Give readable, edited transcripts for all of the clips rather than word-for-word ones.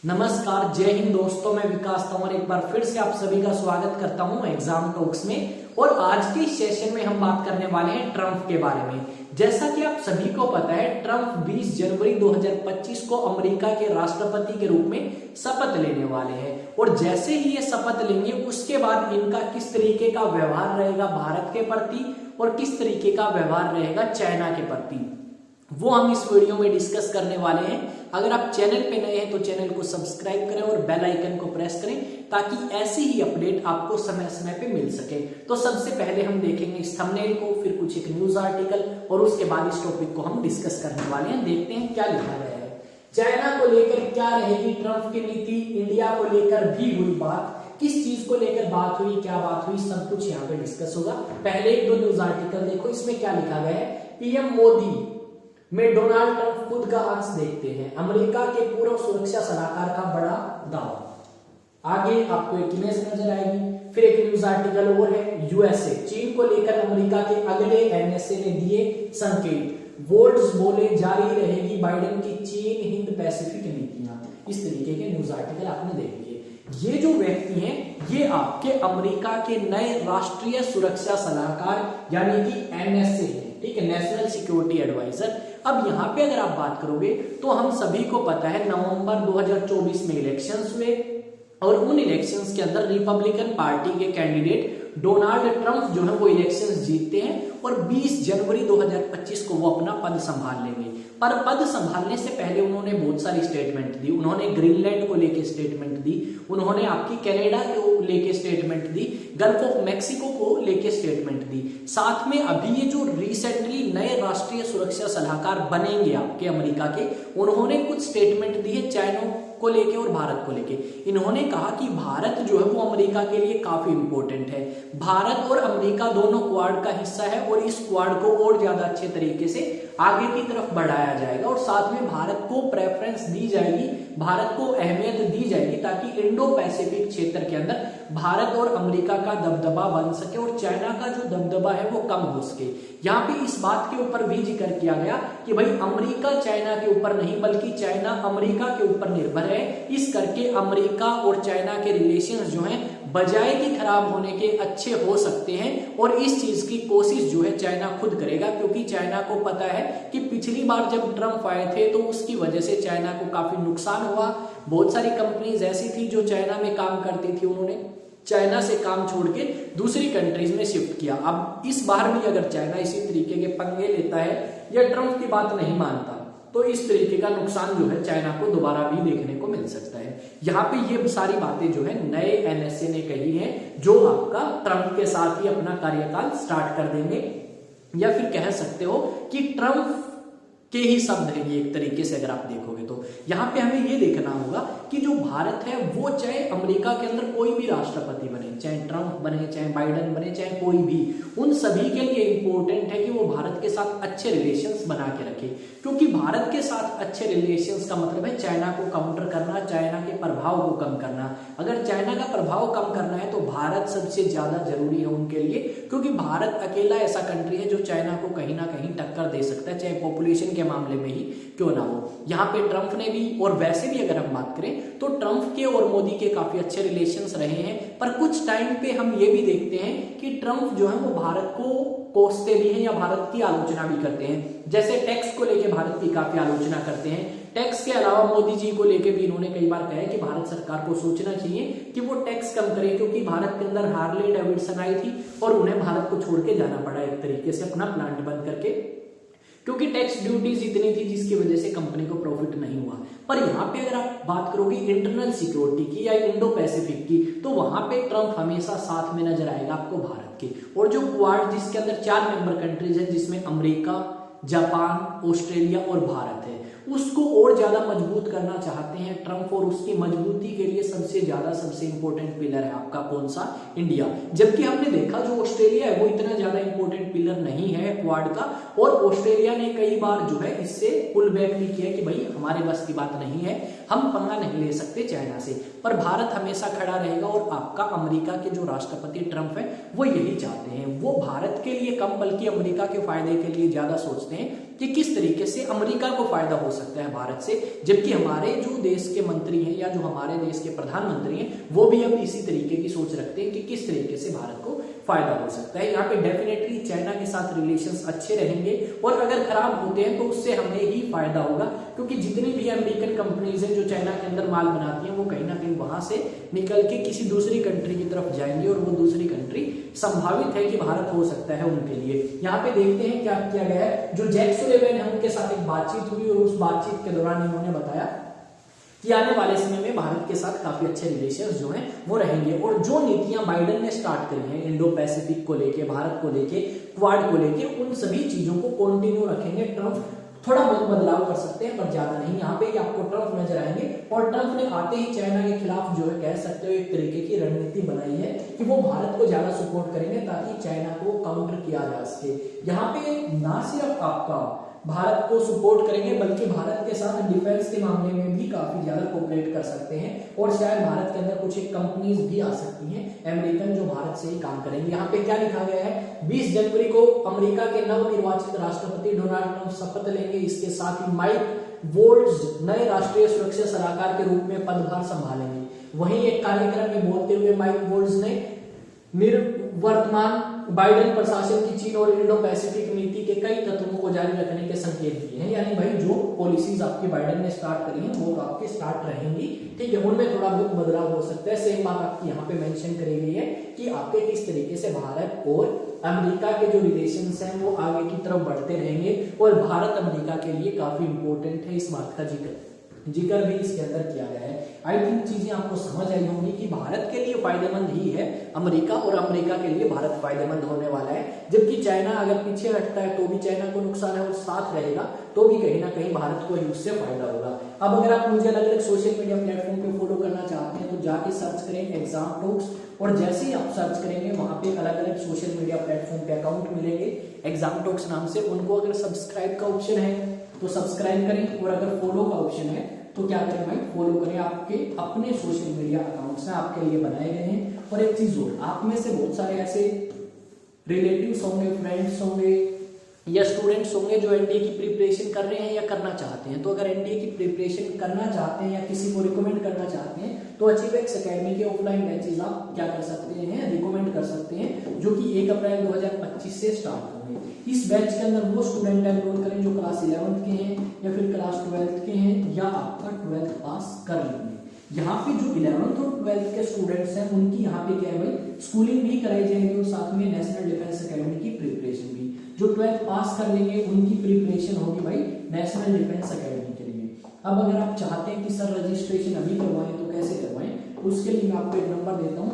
नमस्कार, जय हिंद दोस्तों। मैं विकास तंवर एक बार फिर से आप सभी का स्वागत करता हूं एग्जाम टॉक्स में। और आज के सेशन में हम बात करने वाले हैं ट्रंप के बारे में। जैसा कि आप सभी को पता है, ट्रंप 20 जनवरी 2025 को अमेरिका के राष्ट्रपति के रूप में शपथ लेने वाले हैं। और जैसे ही ये शपथ लेंगे उसके बाद इनका किस तरीके का व्यवहार रहेगा भारत के प्रति और किस तरीके का व्यवहार रहेगा चाइना के प्रति, वो हम इस वीडियो में डिस्कस करने वाले हैं। अगर आप चैनल पे नए हैं तो चैनल को सब्सक्राइब करें और बेल आइकन को प्रेस करें ताकि ऐसी ही अपडेट आपको समय समय पे मिल सके। तो सबसे पहले हम देखेंगे इस थंबनेल को, फिर कुछ एक न्यूज आर्टिकल और उसके बाद इस टॉपिक को हम डिस्कस करने वाले हैं। देखते हैं क्या लिखा गया है। चाइना को लेकर क्या रहेगी ट्रंप की नीति, इंडिया को लेकर भी हुई बात, किस चीज को लेकर बात हुई, क्या बात हुई, सब कुछ यहाँ पे डिस्कस होगा। पहले एक दो न्यूज आर्टिकल देखो, इसमें क्या लिखा गया है। पीएम मोदी में डोनाल्ड ट्रंप खुद का अंश देखते हैं, अमेरिका के पूर्व सुरक्षा सलाहकार का बड़ा दावा। आगे आपको एक इमेज नजर आएगी। फिर एक न्यूज आर्टिकल और है, यूएसए चीन को लेकर अमेरिका के अगले एनएसए ने दिए संकेत, वोल्ट्स बोले जारी रहेगी बाइडेन की चीन हिंद पैसिफिक नीतियां। इस तरीके के न्यूज आर्टिकल आपने देख लिए। ये जो व्यक्ति हैं ये आपके अमेरिका के नए राष्ट्रीय सुरक्षा सलाहकार यानी कि एनएसए है, ठीक है, नेशनल सिक्योरिटी एडवाइजर। अब यहाँ पे अगर आप बात करोगे तो हम सभी को पता है नवंबर 2024 में इलेक्शंस हुए और उन इलेक्शंस के अंदर रिपब्लिकन पार्टी के कैंडिडेट डोनाल्ड ट्रंप जो है वो इलेक्शंस जीतते हैं और 20 जनवरी 2025 को वो अपना पद संभाल लेंगे। पर पद संभालने से पहले उन्होंने बहुत सारी स्टेटमेंट दी। उन्होंने ग्रीनलैंड को लेके स्टेटमेंट दी, उन्होंने आपकी कनाडा को लेके statement the, gulf of Mexico को लेके स्टेटमेंट दी। साथ में अभी ये जो रिसेंटली नए राष्ट्रीय सुरक्षा सलाहकार बनेंगे आपके अमेरिका के, उन्होंने कुछ स्टेटमेंट दी है चाइना को लेके और भारत को लेके। इन्होंने कहा कि भारत जो है वो अमेरिका के लिए काफी इंपॉर्टेंट है। भारत और अमेरिका दोनों क्वाड का हिस्सा है और इस क्वाड को और ज्यादा अच्छे तरीके से आगे की तरफ बढ़ाया जाएगा और साथ में भारत को प्रेफरेंस दी जाएगी, भारत को अहमियत दी जाएगी ताकि इंडो पैसिफिक क्षेत्र के अंदर भारत और अमेरिका का दबदबा बन सके और चाइना का जो दबदबा है वो कम हो सके। यहाँ पे इस बात के ऊपर भी जिक्र किया गया कि भाई अमेरिका चाइना के ऊपर नहीं बल्कि चाइना अमेरिका के ऊपर निर्भर है। इस करके अमेरिका और चाइना के रिलेशंस जो हैं बजाय कि खराब होने के अच्छे हो सकते हैं और इस चीज की कोशिश जो है चाइना खुद करेगा, क्योंकि चाइना को पता है कि पिछली बार जब ट्रंप आए थे तो उसकी वजह से चाइना को काफी नुकसान हुआ। बहुत सारी कंपनीज ऐसी थी जो चाइना में काम करती थी, उन्होंने चाइना से काम छोड़ के दूसरी कंट्रीज में शिफ्ट किया। अब इस बार भी अगर चाइना इसी तरीके के पंगे लेता है या ट्रंप की बात नहीं मानता तो इस तरीके का नुकसान जो है चाइना को दोबारा भी देखने को मिल सकता है। यहाँ पे ये सारी बातें जो है नए एनएसए ने कही है, जो आपका ट्रंप के साथ ही अपना कार्यकाल स्टार्ट कर देंगे, या फिर कह सकते हो कि ट्रंप के ही शब्द है ये एक तरीके से अगर आप देखोगे तो। यहाँ पे हमें ये देखना होगा कि जो भारत है वो चाहे अमेरिका के अंदर कोई भी राष्ट्रपति बने, चाहे ट्रंप बने, चाहे बाइडेन बने, चाहे कोई भी, उन सभी के लिए इंपॉर्टेंट है कि वो भारत के साथ अच्छे रिलेशंस बना के रखे, क्योंकि भारत के साथ अच्छे रिलेशंस का मतलब है चाइना को काउंटर करना, चाइना के प्रभाव को कम करना। अगर चाइना का प्रभाव कम करना है तो भारत सबसे ज्यादा जरूरी है उनके लिए, क्योंकि भारत अकेला ऐसा कंट्री है जो चाइना को कहीं ना कहीं टक्कर दे सकता है, चाहे पॉपुलेशन के मामले में ही क्यों ना हो। यहाँ पे ट्रंप ने भी, और वैसे भी अगर हम बात करें तो ट्रंप के और मोदी के काफी अच्छे रिलेशंस रहे हैं। पर कुछ टाइम पे हम ये भी देखते हैं कि ट्रंप जो है वो भारत को कोसते भी हैं या भारत की आलोचना भी करते हैं। जैसे टैक्स को लेके भारत की काफी आलोचना करते हैं। टैक्स के अलावा मोदी जी को लेके भी इन्होंने कई बार कहा है कि भारत सरकार को सोचना चाहिए कि वो टैक्स कम करे, क्योंकि भारत के अंदर हार्ले डेविडसन आई थी और उन्हें भारत को छोड़ के जाना पड़ा एक तरीके से अपना प्लांट बंद करके, क्योंकि टैक्स ड्यूटीज इतनी थी जिसकी वजह से कंपनी को प्रॉफिट नहीं हुआ। पर यहाँ पे अगर आप बात करोगे इंटरनल सिक्योरिटी की या इंडो पैसिफिक की, तो वहां पे ट्रंप हमेशा साथ में नजर आएगा आपको भारत के। और जो क्वाड जिसके अंदर 4 मेंबर कंट्रीज है, जिसमें अमेरिका, जापान, ऑस्ट्रेलिया और भारत है, उसको और ज्यादा मजबूत करना चाहते हैं ट्रंप। और उसकी मजबूती के लिए सबसे इंपॉर्टेंट पिलर है आपका कौन सा, इंडिया। जबकि हमने देखा जो ऑस्ट्रेलिया है वो इतना ज्यादा इंपॉर्टेंट पिलर नहीं है क्वाड का, और ऑस्ट्रेलिया ने कई बार जो है इससे पुल बैक भी किया कि भाई हमारे बस की बात नहीं है। हम पंगा नहीं ले सकते चाइना से, पर भारत हमेशा खड़ा रहेगा। और आपका अमेरिका के जो राष्ट्रपति ट्रंप है वो यही चाहते हैं, वो भारत के लिए कम बल्कि अमेरिका के फायदे के लिए ज्यादा सोचते हैं कि किस तरीके से अमेरिका को फायदा हो सकता है भारत से, जबकि हमारे जो देश के मंत्री हैं या जो हमारे देश के प्रधानमंत्री हैं वो भी अब इसी तरीके की सोच रखते हैं कि किस तरीके से भारत को फायदा हो सकता है। यहाँ पे डेफिनेटली चाइना के साथ रिलेशंस अच्छे रहेंगे और अगर खराब होते हैं तो उससे हमें ही फायदा होगा, क्योंकि जितनी भी अमेरिकन कंपनीज हैं जो चाइना के अंदर माल बनाती हैं वो कहीं ना कहीं वहां से निकल के किसी दूसरी कंट्री की तरफ जाएंगी और वो दूसरी कंट्री संभावित है कि भारत हो सकता है उनके लिए। यहाँ पे देखते हैं क्या किया गया है। जो जैक सुलिवान है उनके साथ एक बातचीत हुई और उस बातचीत के दौरान इन्होंने बताया कि आने वाले समय में भारत के साथ काफी अच्छे रिलेशंस जो हैं वो रहेंगे। और जो नीतियां बाइडेन ने स्टार्ट करी हैं इंडो पैसिफिक को लेके, भारत को लेके, क्वाड को लेके, उन सभी चीजों को कंटिन्यू रखेंगे। ट्रंप थोड़ा बहुत बदलाव कर सकते हैं पर ज्यादा नहीं। यहाँ पे आपको ट्रंप नजर आएंगे और ट्रंप ने आते ही चाइना के खिलाफ जो है कह सकते हो एक तरीके की रणनीति बनाई है कि वो भारत को ज्यादा सपोर्ट करेंगे ताकि चाइना को काउंटर किया जा सके। यहाँ पे ना सिर्फ आपका भारत को सपोर्ट करेंगे बल्कि भारत के साथ डिफेंस के मामले में भी काफी ज्यादा कोऑपरेट कर सकते हैं और शायद भारत के अंदर कुछ एक कंपनीज भी आ सकती हैं अमेरिकन जो भारत से ही काम करेंगे। यहाँ पे क्या लिखा गया है, 20 जनवरी को अमेरिका के नवनिर्वाचित राष्ट्रपति डोनाल्ड ट्रंप शपथ लेंगे। इसके साथ ही माइक वोल्ट्ज नए राष्ट्रीय सुरक्षा सलाहकार के रूप में पदभार संभालेंगे। वहीं एक कार्यक्रम में बोलते हुए माइक वोल्ट्ज ने वर्तमान बाइडेन प्रशासन की चीन और इंडो पैसिफिक नीति के कई तत्वों को जारी रखने के संकेत दिए हैं। यानी भाई जो पॉलिसीज आपकी बाइडेन ने स्टार्ट करी हैं वो आपके स्टार्ट रहेंगी, ठीक है, उनमें थोड़ा बहुत बदलाव हो सकता है। सेम बात आपकी यहाँ पे मेंशन करी गई है कि आपके किस तरीके से भारत और अमेरिका के जो रिलेशंस हैं वो आगे की तरफ बढ़ते रहेंगे और भारत अमेरिका के लिए काफी इंपॉर्टेंट है। इस बात का जिक्र भी इसके अंदर किया गया है। आई थिंक चीजें आपको समझ आई होंगी कि भारत के लिए फायदेमंद ही है अमेरिका और अमेरिका के लिए भारत फायदेमंद होने वाला है। जबकि चाइना अगर पीछे हटता है तो भी चाइना को नुकसान है और साथ रहेगा तो भी कहीं ना कहीं भारत को ही उससे फायदा होगा। अब अगर आप मुझे अलग अलग सोशल मीडिया प्लेटफॉर्म पे फॉलो करना चाहते हैं तो जाके सर्च करें एग्जाम टॉक्स और जैसे ही आप सर्च करेंगे वहां पे अलग अलग सोशल मीडिया प्लेटफॉर्म पे अकाउंट मिलेंगे एग्जाम टॉक्स नाम से। उनको अगर सब्सक्राइब का ऑप्शन है तो सब्सक्राइब करें और अगर फॉलो का ऑप्शन है तो क्या करें भाई, फॉलो करें। आपके अपने सोशल मीडिया अकाउंट्स हैं आपके लिए बनाए गए हैं। और एक चीज और, आप में से बहुत सारे ऐसे रिलेटिव्स होंगे, फ्रेंड्स होंगे या स्टूडेंट्स होंगे जो एनडीए की प्रिपरेशन कर रहे हैं या करना चाहते हैं। तो अगर एनडीए की प्रिपरेशन करना चाहते हैं या किसी को रिकमेंड करना चाहते हैं तो अचीवेक्स एकेडमी के ऑफलाइन बैचेस आप क्या कर सकते हैं, रिकमेंड कर सकते हैं, जो कि 1 अप्रैल 2025 से स्टार्ट होंगे। इस बैच के अंदर वो स्टूडेंट एनरोल करें जो क्लास 11th के हैं या फिर क्लास 12th के हैं या आपका 12th पास कर लेंगे। यहाँ पे जो 11th और 12th के स्टूडेंट्स हैं उनकी यहाँ पे क्या है भाई, स्कूलिंग भी कराई जाएगी और साथ में नेशनल डिफेंस एकेडमी की प्रिपरेशन भी। जो 12th पास कर लेंगे उनकी प्रिपरेशन होगी भाई नेशनल डिफेंस एकेडमी के लिए। अब अगर आप चाहते हैं कि सर रजिस्ट्रेशन अभी करवाएं तो कैसे करवाएं, तो उसके लिए मैं आपको एक नंबर देता हूँ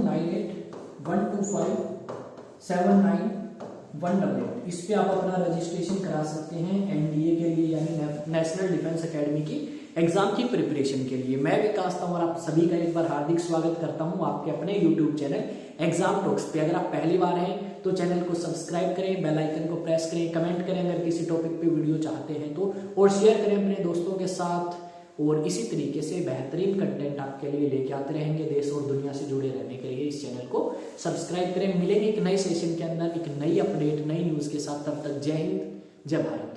9812579188। इस पे आप अपना रजिस्ट्रेशन करा सकते हैं एनडीए के लिए यानी नेशनल डिफेंस एकेडमी की एग्जाम की प्रिपरेशन के लिए। मैं विकास तंवर आप सभी का एक बार हार्दिक स्वागत करता हूं आपके अपने यूट्यूब चैनल एग्जाम टॉक्स पे। अगर आप पहली बार हैं तो चैनल को सब्सक्राइब करें, बेल आइकन को प्रेस करें, कमेंट करें अगर किसी टॉपिक पे वीडियो चाहते हैं तो, और शेयर करें अपने दोस्तों के साथ। और इसी तरीके से बेहतरीन कंटेंट आपके लिए लेके आते रहेंगे। देश और दुनिया से जुड़े रहने के लिए इस चैनल को सब्सक्राइब करें। मिलेंगे एक नए सेशन के अंदर एक नई अपडेट, नई न्यूज के साथ। तब तक जय हिंद, जय भारत।